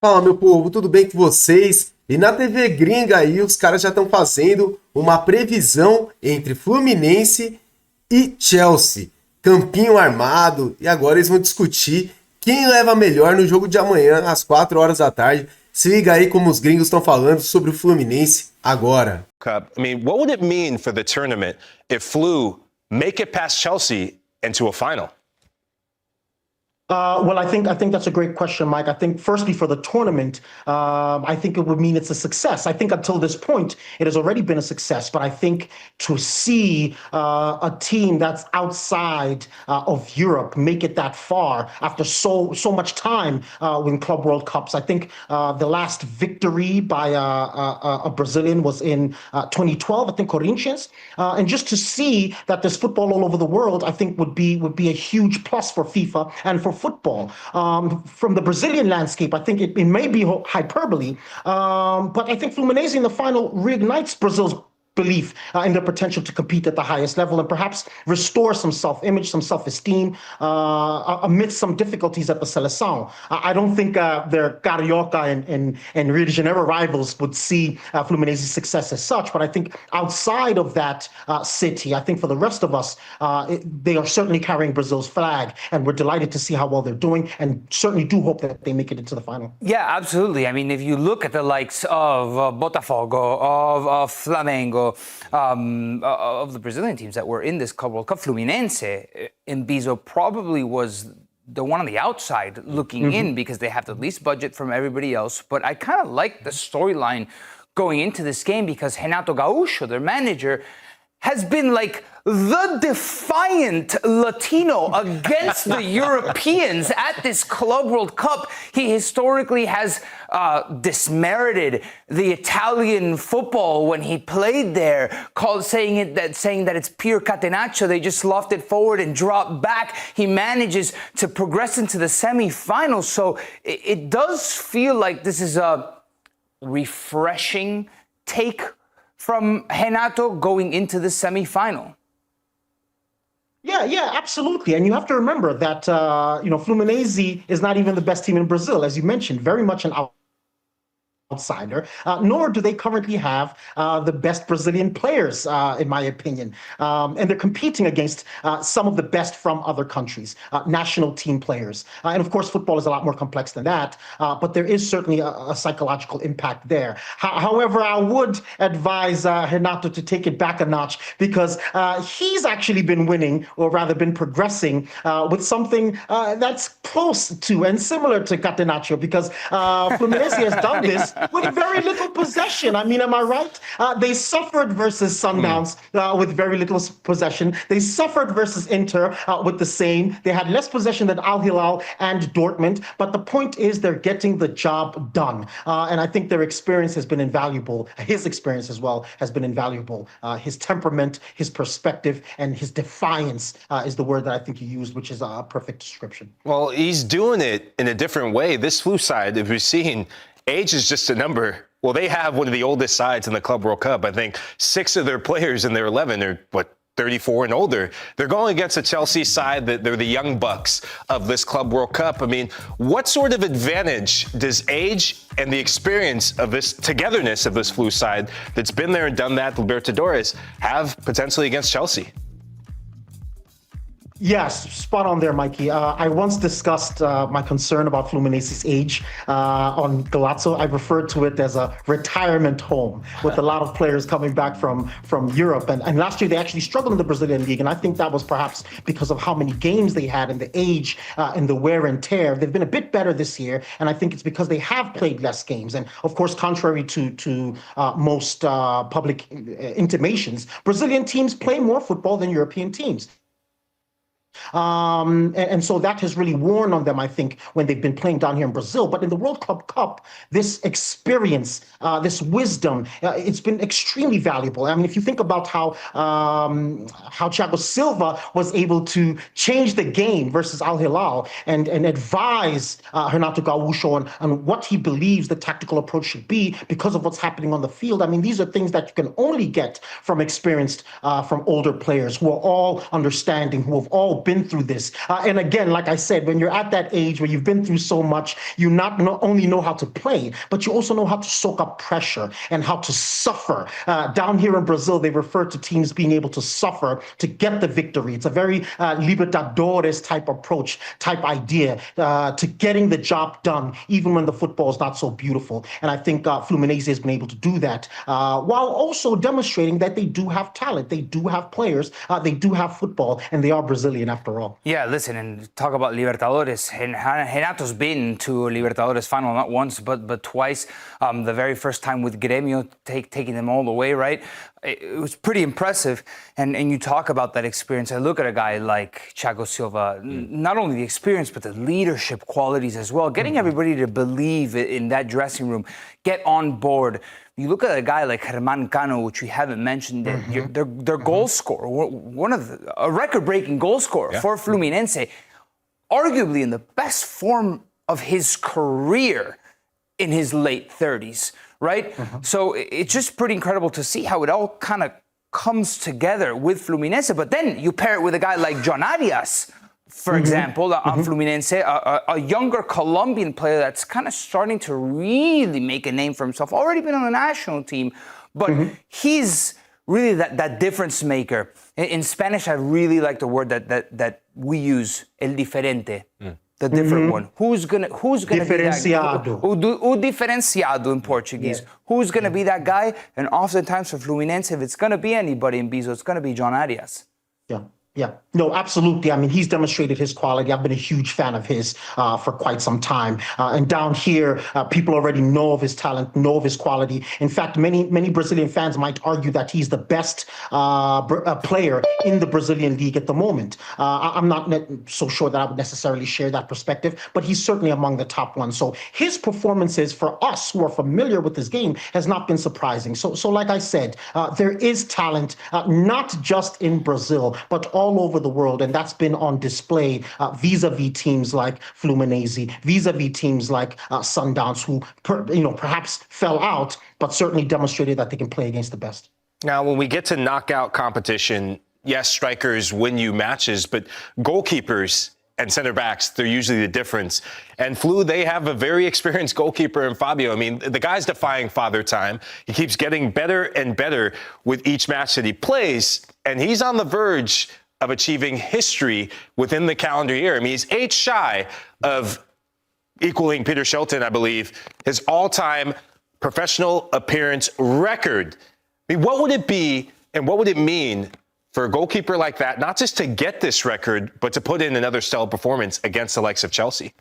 Fala, meu povo, tudo bem com vocês? E na TV Gringa aí, os caras já estão fazendo uma previsão entre Fluminense e Chelsea. Campinho armado, e agora eles vão discutir quem leva melhor no jogo de amanhã, às 4 horas da tarde. Se liga aí como os gringos estão falando sobre o Fluminense agora. Cup. I mean, what would it mean for the tournament if Flu make it past Chelsea into a final? Well, I think that's a great question, Mike. I think firstly for the tournament, I think it would mean it's a success. I think until this point, it has already been a success. But I think to see a team that's outside of Europe make it that far after so much time in Club World Cups, I think the last victory by a Brazilian was in 2012. I think Corinthians, and just to see that there's football all over the world, I think would be a huge plus for FIFA and for football. From the Brazilian landscape, I think it may be hyperbole, but I think Fluminense in the final reignites Brazil's belief in their potential to compete at the highest level and perhaps restore some self-image, some self-esteem amidst some difficulties at the Seleção. I don't think their Carioca and Rio de Janeiro rivals would see Fluminense's success as such, but I think outside of that city, I think for the rest of us, they are certainly carrying Brazil's flag, and we're delighted to see how well they're doing, and certainly do hope that they make it into the final. Yeah, absolutely. I mean, if you look at the likes of Botafogo, of Flamengo, of the Brazilian teams that were in this Club World Cup, Fluminense in Bizo probably was the one on the outside looking in because they have the least budget from everybody else. But I kind of like the storyline going into this game because Renato Gaúcho, their manager, has been like the defiant Latino against the Europeans at this Club World Cup. He historically has dismerited the Italian football when he played there, saying that it's pure catenaccio. They just loft it forward and drop back. He manages to progress into the semi-finals. So it does feel like this is a refreshing take from Renato going into the semi-final. Yeah, absolutely. And you have to remember that, Fluminense is not even the best team in Brazil, as you mentioned, very much an outsider, nor do they currently have the best Brazilian players, in my opinion. And they're competing against some of the best from other countries, national team players. And of course, football is a lot more complex than that, but there is certainly a psychological impact there. However, I would advise Renato to take it back a notch because he's actually been winning, or rather been progressing with something that's close to and similar to Catenaccio, because Fluminense has done this with very little possession. I mean, am I right? They suffered versus Sundowns with very little possession. They suffered versus Inter with the same. They had less possession than Al Hilal and Dortmund. But the point is they're getting the job done. And I think their experience has been invaluable. His experience as well has been invaluable. His temperament, his perspective, and his defiance is the word that I think you used, which is a perfect description. Well, he's doing it in a different way. This Flu side, if you're seeing, age is just a number. Well, they have one of the oldest sides in the Club World Cup. I think 6 of their players in their 11 are, 34 and older. They're going against a Chelsea side that they're the young bucks of this Club World Cup. I mean, what sort of advantage does age and the experience of this togetherness of this Flu side that's been there and done that, Libertadores, have potentially against Chelsea? Yes, spot on there, Mikey. I once discussed my concern about Fluminense's age on Golazo. I referred to it as a retirement home with a lot of players coming back from Europe. And last year, they actually struggled in the Brazilian league. And I think that was perhaps because of how many games they had and the age and the wear and tear. They've been a bit better this year. And I think it's because they have played less games. And of course, contrary to most public intimations, Brazilian teams play more football than European teams. And so that has really worn on them, I think, when they've been playing down here in Brazil. But in the World Club Cup, this experience, this wisdom, it's been extremely valuable. I mean, if you think about how Thiago Silva was able to change the game versus Al Hilal and advise Renato Gaúcho on what he believes the tactical approach should be because of what's happening on the field. I mean, these are things that you can only get from experienced, from older players who are all understanding, who have all been through this. And again, like I said, when you're at that age where you've been through so much, you not only know how to play, but you also know how to soak up pressure and how to suffer. Down here in Brazil, they refer to teams being able to suffer to get the victory. It's a very Libertadores type approach, type idea to getting the job done, even when the football is not so beautiful. And I think Fluminense has been able to do that while also demonstrating that they do have talent, they do have players, they do have football, and they are Brazilian after all. Yeah, listen, and talk about Libertadores. Renato's been to a Libertadores final not once, but twice. The very first time with Grêmio, taking them all the way, right? It was pretty impressive. And you talk about that experience. I look at a guy like Thiago Silva, not only the experience, but the leadership qualities as well. Getting everybody to believe in that dressing room, get on board. You look at a guy like Germán Cano, which we haven't mentioned, their goal scorer, a record-breaking goal scorer for Fluminense, arguably in the best form of his career in his late 30s, right? So it's just pretty incredible to see how it all kind of comes together with Fluminense. But then you pair it with a guy like John Arias, for example, on Fluminense, a younger Colombian player that's kind of starting to really make a name for himself, already been on the national team, but he's really that difference maker. In Spanish, I really like the word that we use, el diferente, the different one. Who's gonna Diferenciado. be that? O diferenciado in Portuguese. Who's gonna be that guy? And oftentimes for Fluminense, if it's gonna be anybody in Bizo, it's gonna be John Arias. Yeah, no, absolutely. I mean, he's demonstrated his quality. I've been a huge fan of his for quite some time. And down here, people already know of his talent, know of his quality. In fact, many Brazilian fans might argue that he's the best player in the Brazilian league at the moment. I'm not so sure that I would necessarily share that perspective, but he's certainly among the top ones. So his performances for us who are familiar with his game has not been surprising. So like I said, there is talent, not just in Brazil, but all over the world, and that's been on display vis-a-vis teams like Fluminense, vis-a-vis teams like Sundowns, who perhaps fell out, but certainly demonstrated that they can play against the best. Now, when we get to knockout competition, yes, strikers win you matches, but goalkeepers and center backs, they're usually the difference. And Flu, they have a very experienced goalkeeper in Fabio. I mean, the guy's defying father time. He keeps getting better and better with each match that he plays, and he's on the verge of achieving history within the calendar year. I mean, he's 8 shy of equaling Peter Shilton, I believe, his all-time professional appearance record. I mean, what would it be and what would it mean for a goalkeeper like that, not just to get this record, but to put in another stellar performance against the likes of Chelsea?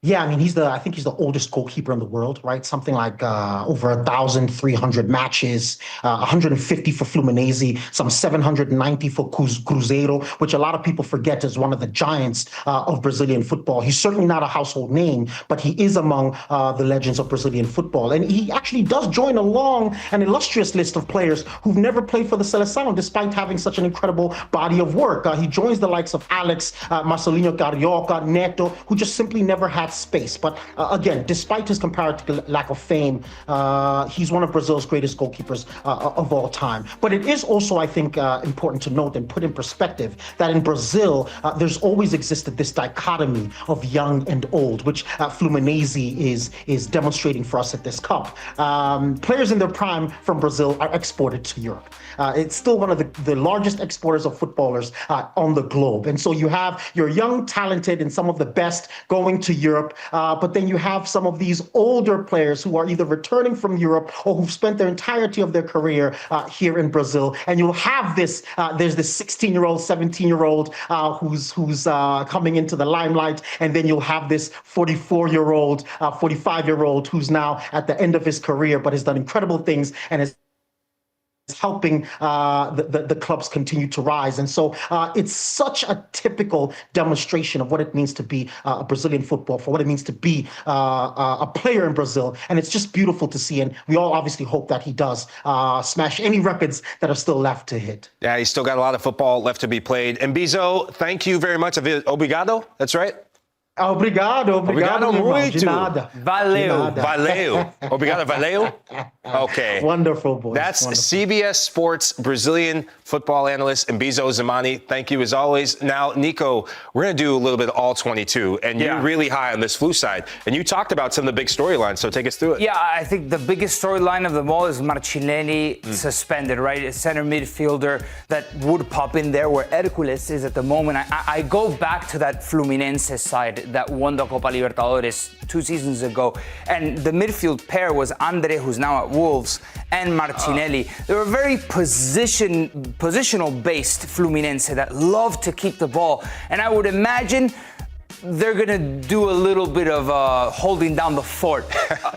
Yeah, I mean, I think he's the oldest goalkeeper in the world, right? Something like over 1,300 matches, 150 for Fluminense, some 790 for Cruzeiro, which a lot of people forget is one of the giants of Brazilian football. He's certainly not a household name, but he is among the legends of Brazilian football. And he actually does join along an illustrious list of players who've never played for the Seleção, despite having such an incredible body of work. He joins the likes of Alex, Marcelinho Carioca, Neto, who just simply never had space. But again, despite his comparative lack of fame, he's one of Brazil's greatest goalkeepers of all time. But it is also, I think, important to note and put in perspective that in Brazil, there's always existed this dichotomy of young and old, which Fluminense is demonstrating for us at this cup. Players in their prime from Brazil are exported to Europe. It's still one of the largest exporters of footballers on the globe. And so you have your young, talented, and some of the best going to Europe, but then you have some of these older players who are either returning from Europe or who've spent their entirety of their career here in Brazil. And you'll have this, there's this 16-year-old, 17-year-old who's coming into the limelight, and then you'll have this 44-year-old, 45-year-old who's now at the end of his career, but has done incredible things and is helping the clubs continue to rise. And so it's such a typical demonstration of what it means to be a Brazilian football, for what it means to be a player in Brazil. And it's just beautiful to see. And we all obviously hope that he does smash any records that are still left to hit. Yeah, he's still got a lot of football left to be played. And Bizo, thank you very much. Obrigado, that's right? Obrigado Obrigado meu irmão. muito. De nada. Valeu. De nada. Valeu. Obrigado, valeu. Okay. Wonderful, boys. That's Wonderful. CBS Sports Brazilian football analyst Mbizo Zamani. Thank you as always. Now, Nico, we're going to do a little bit of all 22, and you're really high on this flu side. And you talked about some of the big storylines, so take us through it. Yeah, I think the biggest storyline of them all is Martinelli suspended, right? A center midfielder that would pop in there where Hercules is at the moment. I go back to that Fluminense side that won the Copa Libertadores 2 seasons ago. And the midfield pair was Andre, who's now at Wolves, and Martinelli. They were very positional-based Fluminense that love to keep the ball. And I would imagine they're going to do a little bit of holding down the fort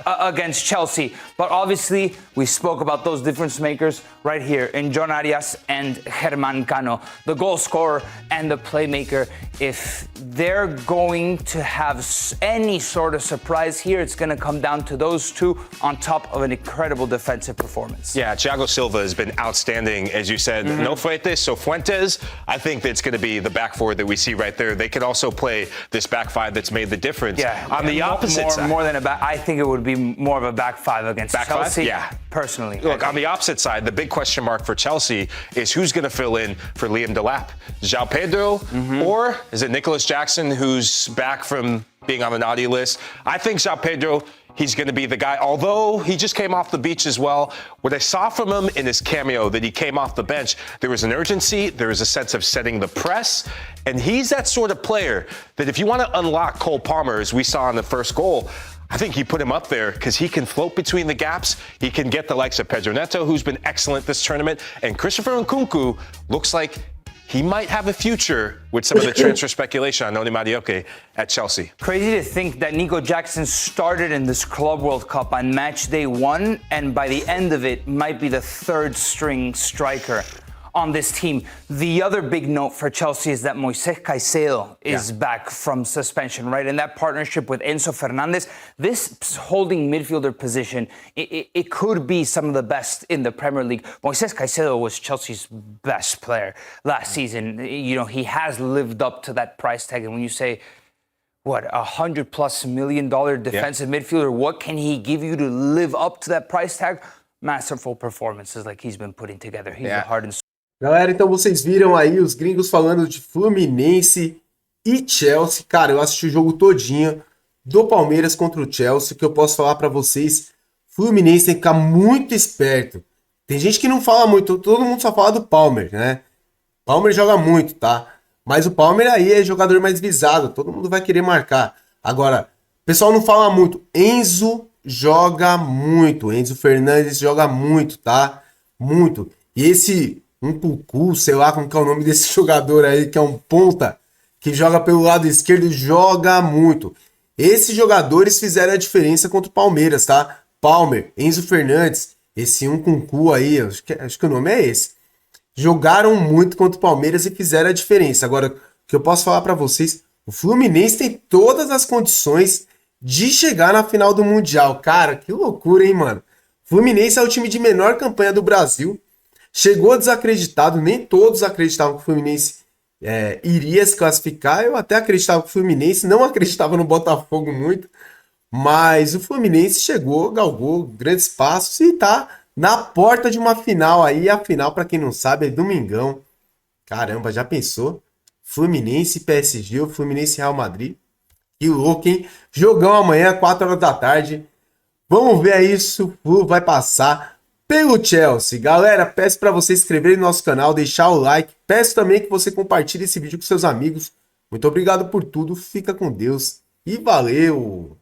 against Chelsea. But obviously, we spoke about those difference makers right here in John Arias and Germán Cano, the goal scorer and the playmaker. If they're going to have any sort of surprise here, it's going to come down to those two on top of an incredible defensive performance. Yeah, Thiago Silva has been outstanding, as you said. No Freitas, so Fuentes, I think that's going to be the back four that we see right there. They could also play this back five that's made the difference. Yeah, on the opposite side. More than a back, I think it would be more of a back five against Chelsea. Yeah. Personally. Look, on the opposite side, the big question mark for Chelsea is who's going to fill in for Liam Delap? João Pedro, or is it Nicholas Jackson, who's back from being on the naughty list? I think João Pedro, he's going to be the guy, although he just came off the beach as well. What I saw from him in his cameo that he came off the bench, there was an urgency, there was a sense of setting the press, and he's that sort of player that if you want to unlock Cole Palmer, as we saw in the first goal, I think you put him up there because he can float between the gaps. He can get the likes of Pedro Neto, who's been excellent this tournament, and Christopher Nkunku looks like he might have a future with some of the transfer speculation on Noni Marioke at Chelsea. Crazy to think that Nico Jackson started in this Club World Cup on match day 1, and by the end of it might be the third string striker on this team. The other big note for Chelsea is that Moises Caicedo is back from suspension, right? And that partnership with Enzo Fernandez, this holding midfielder position, it could be some of the best in the Premier League. Moises Caicedo was Chelsea's best player last season. You know, he has lived up to that price tag. And when you say, what, $100+ million defensive midfielder, what can he give you to live up to that price tag? Masterful performances like he's been putting together. He's the heart and soul. Galera, então vocês viram aí os gringos falando de Fluminense e Chelsea. Cara, eu assisti o jogo todinho do Palmeiras contra o Chelsea. O que eu posso falar pra vocês, Fluminense tem que ficar muito esperto. Tem gente que não fala muito, todo mundo só fala do Palmer, né? Palmer joga muito, tá? Mas o Palmer aí é jogador mais visado, todo mundo vai querer marcar. Agora, o pessoal não fala muito. Enzo joga muito, Enzo Fernandes joga muito, tá? Muito. E esse Nkunku, sei lá como que é o nome desse jogador aí, que é um ponta, que joga pelo lado esquerdo, joga muito. Esses jogadores fizeram a diferença contra o Palmeiras, tá? Palmer, Enzo Fernandes, esse Nkunku aí, acho que o nome é esse. Jogaram muito contra o Palmeiras e fizeram a diferença. Agora, o que eu posso falar pra vocês, o Fluminense tem todas as condições de chegar na final do Mundial. Cara, que loucura, hein, mano? Fluminense é o time de menor campanha do Brasil. Chegou desacreditado, nem todos acreditavam que o Fluminense iria se classificar. Eu até acreditava que o Fluminense, não acreditava no Botafogo muito, mas o Fluminense chegou, galgou grandes passos e tá na porta de uma final aí. A final, para quem não sabe, é domingão. Caramba, já pensou? Fluminense e PSG, o Fluminense e Real Madrid. Que louco, hein? Jogão amanhã, 4 horas da tarde. Vamos ver aí se o Flu vai passar pelo Chelsea. Galera, peço para você se inscrever no nosso canal, deixar o like. Peço também que você compartilhe esse vídeo com seus amigos. Muito obrigado por tudo, fica com Deus e valeu!